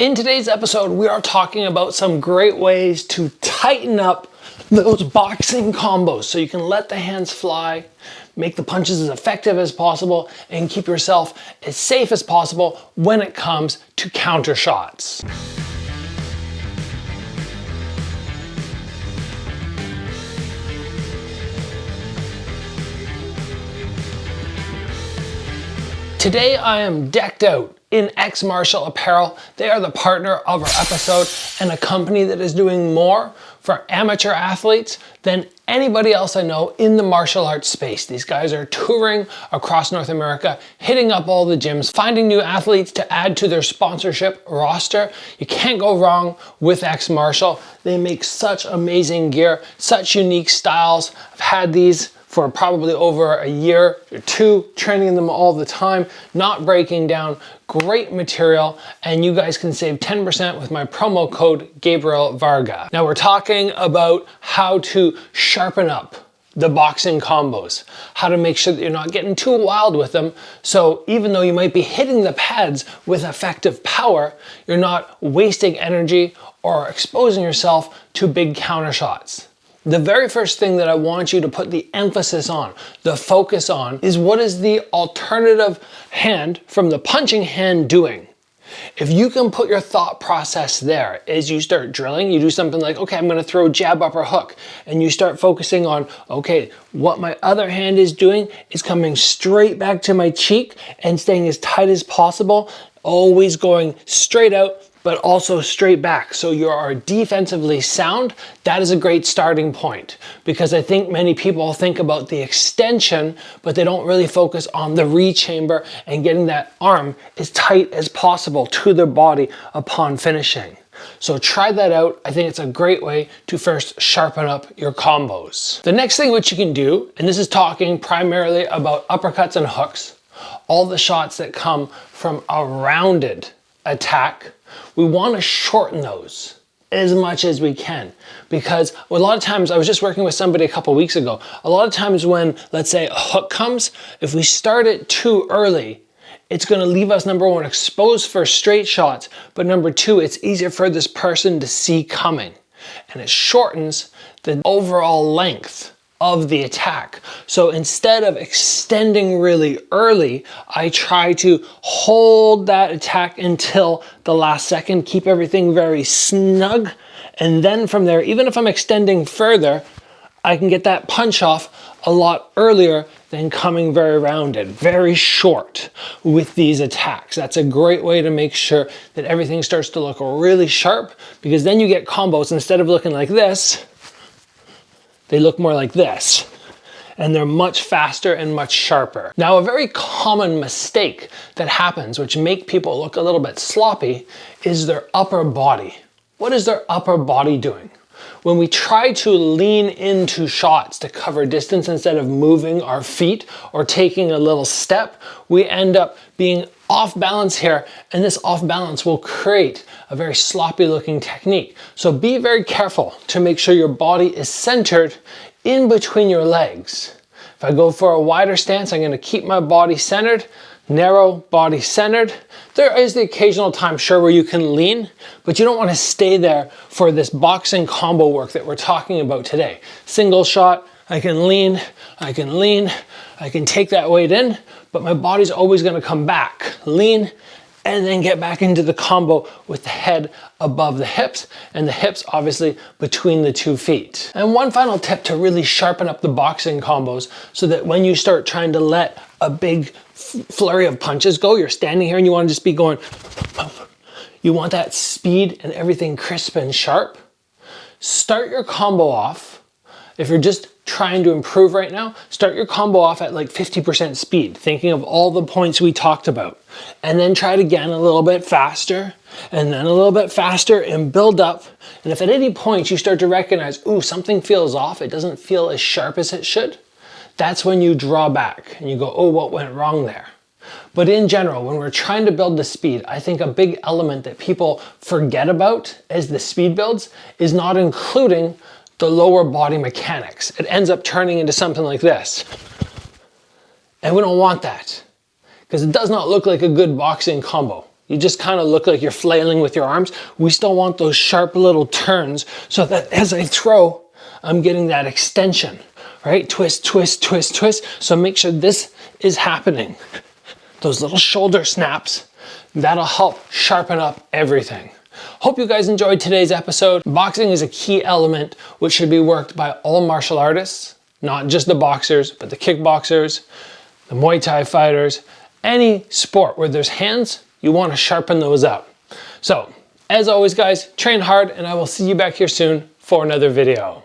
In today's episode, we are talking about some great ways to tighten up those boxing combos so you can let the hands fly, make the punches as effective as possible, and keep yourself as safe as possible when it comes to counter shots. Today I am decked out in XMartial apparel. They are the partner of our episode and a company that is doing more for amateur athletes than anybody else I know in the martial arts space. These guys are touring across North America, hitting up all the gyms, finding new athletes to add to their sponsorship roster. You can't go wrong with XMartial. They make such amazing gear, such unique styles. I've had these for probably over a year or two, training them all the time, not breaking down, great material, and you guys can save 10% with my promo code Gabriel Varga. Now we're talking about how to sharpen up the boxing combos, how to make sure that you're not getting too wild with them. So even though you might be hitting the pads with effective power, you're not wasting energy or exposing yourself to big counter shots. The very first thing that I want you to put the emphasis on, the focus on, is what is the alternative hand from the punching hand doing? If you can put your thought process there as you start drilling, you do something like, okay, I'm gonna throw jab, upper, hook, and you start focusing on, okay, what my other hand is doing is coming straight back to my cheek and staying as tight as possible, always going straight out, but also straight back. So you are defensively sound. That is a great starting point, because I think many people think about the extension, but they don't really focus on the rechamber and getting that arm as tight as possible to their body upon finishing. So try that out. I think it's a great way to first sharpen up your combos. The next thing which you can do, and this is talking primarily about uppercuts and hooks, all the shots that come from a rounded attack, we want to shorten those as much as we can, because a lot of times, I was just working with somebody a couple weeks ago, a lot of times when, let's say, a hook comes, if we start it too early, it's going to leave us, number one, exposed for straight shots, but number two, it's easier for this person to see coming, and it shortens the overall length of the attack. So instead of extending really early, I try to hold that attack until the last second, keep everything very snug, and then from there, even if I'm extending further, I can get that punch off a lot earlier than coming very rounded, very short with these attacks. That's a great way to make sure that everything starts to look really sharp, because then you get combos, instead of looking like this, they look more like this, and they're much faster and much sharper. Now, a very common mistake that happens, which make people look a little bit sloppy, is their upper body. What is their upper body doing? When we try to lean into shots to cover distance instead of moving our feet or taking a little step, we end up being off balance here, and this off balance will create a very sloppy looking technique. So be very careful to make sure your body is centered in between your legs. If I go for a wider stance, I'm going to keep my body centered, narrow body centered. There is the occasional time, sure, where you can lean, but you don't want to stay there for this boxing combo work that we're talking about today. Single shot, I can lean, I can lean, I can take that weight in, but my body's always going to come back, lean, and then get back into the combo with the head above the hips, and the hips obviously between the 2 feet. And one final tip to really sharpen up the boxing combos, so that when you start trying to let a big flurry of punches go, you're standing here and you want to just be going, you want that speed and everything crisp and sharp. Start your combo off. If you're just trying to improve right now, start your combo off at like 50% speed, thinking of all the points we talked about, and then try it again a little bit faster, and then a little bit faster, and build up. And if at any point you start to recognize, ooh, something feels off, it doesn't feel as sharp as it should, that's when you draw back and you go, oh, what went wrong there? But in general, when we're trying to build the speed, I think a big element that people forget about as the speed builds is not including the lower body mechanics. It ends up turning into something like this. And we don't want that, because it does not look like a good boxing combo. you just kind of look like you're flailing with your arms. We still want those sharp little turns so that as I throw, I'm getting that extension, right? Twist, twist, twist, twist. So make sure this is happening. Those little shoulder snaps, that'll help sharpen up everything. Hope you guys enjoyed today's episode. Boxing is a key element which should be worked by all martial artists, not just the boxers, but the kickboxers, the Muay Thai fighters, any sport where there's hands, you want to sharpen those up. So, as always guys, train hard and I will see you back here soon for another video.